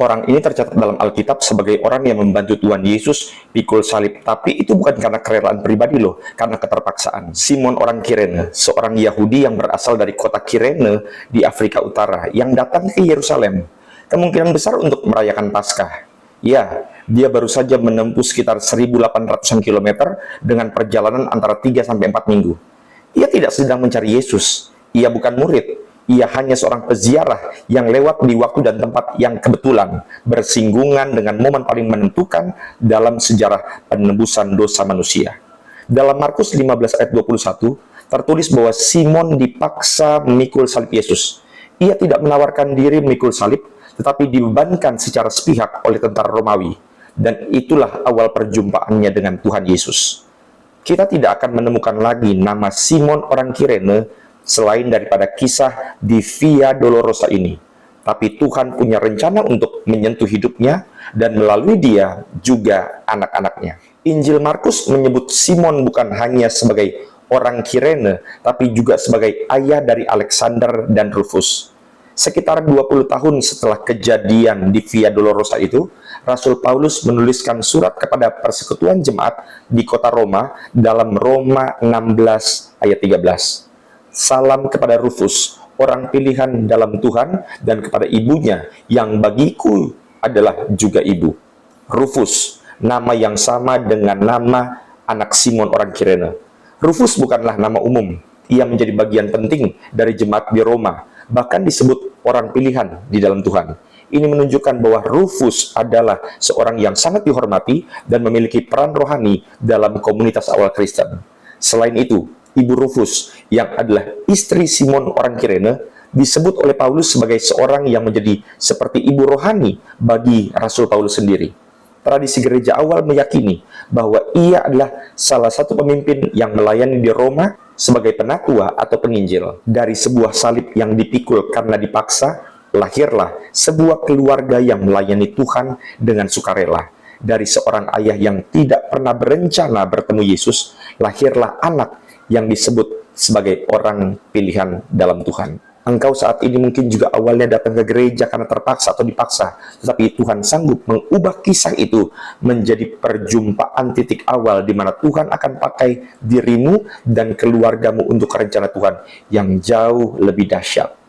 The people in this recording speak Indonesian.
Orang ini tercatat dalam Alkitab sebagai orang yang membantu Tuhan Yesus pikul salib. Tapi itu bukan karena kerelaan pribadi loh, karena keterpaksaan. Simon orang Kirene, seorang Yahudi yang berasal dari kota Kirene di Afrika Utara, yang datang ke Yerusalem, kemungkinan besar untuk merayakan Paskah. Ya, dia baru saja menempuh sekitar 1.800 km dengan perjalanan antara 3-4 minggu. Ia tidak sedang mencari Yesus, ia bukan murid. Ia hanya seorang peziarah yang lewat di waktu dan tempat yang kebetulan bersinggungan dengan momen paling menentukan dalam sejarah penebusan dosa manusia. Dalam Markus 15 ayat 21, tertulis bahwa Simon dipaksa memikul salib Yesus. Ia tidak menawarkan diri memikul salib, tetapi dibebankan secara sepihak oleh tentara Romawi. Dan itulah awal perjumpaannya dengan Tuhan Yesus. Kita tidak akan menemukan lagi nama Simon orang Kirene selain daripada kisah di Via Dolorosa ini. Tapi Tuhan punya rencana untuk menyentuh hidupnya dan melalui dia juga anak-anaknya. Injil Markus menyebut Simon bukan hanya sebagai orang Kirene, tapi juga sebagai ayah dari Alexander dan Rufus. Sekitar 20 tahun setelah kejadian di Via Dolorosa itu, Rasul Paulus menuliskan surat kepada persekutuan jemaat di kota Roma dalam Roma 16 ayat 13. Salam kepada Rufus, orang pilihan dalam Tuhan, dan kepada ibunya, yang bagiku adalah juga ibu. Rufus, nama yang sama dengan nama anak Simon orang Kirene. Rufus bukanlah nama umum. Ia menjadi bagian penting dari jemaat di Roma, bahkan disebut orang pilihan di dalam Tuhan. Ini menunjukkan bahwa Rufus adalah seorang yang sangat dihormati dan memiliki peran rohani dalam komunitas awal Kristen. Selain itu, Ibu Rufus, yang adalah istri Simon orang Kirene, disebut oleh Paulus sebagai seorang yang menjadi seperti ibu rohani bagi Rasul Paulus sendiri. Tradisi gereja awal meyakini bahwa ia adalah salah satu pemimpin yang melayani di Roma sebagai penatua atau penginjil. Dari sebuah salib yang dipikul karena dipaksa, lahirlah sebuah keluarga yang melayani Tuhan dengan sukarela. Dari seorang ayah yang tidak pernah berencana bertemu Yesus, lahirlah anak yang disebut sebagai orang pilihan dalam Tuhan. Engkau saat ini mungkin juga awalnya datang ke gereja karena terpaksa atau dipaksa, tetapi Tuhan sanggup mengubah kisah itu menjadi perjumpaan titik awal di mana Tuhan akan pakai dirimu dan keluargamu untuk rencana Tuhan yang jauh lebih dahsyat.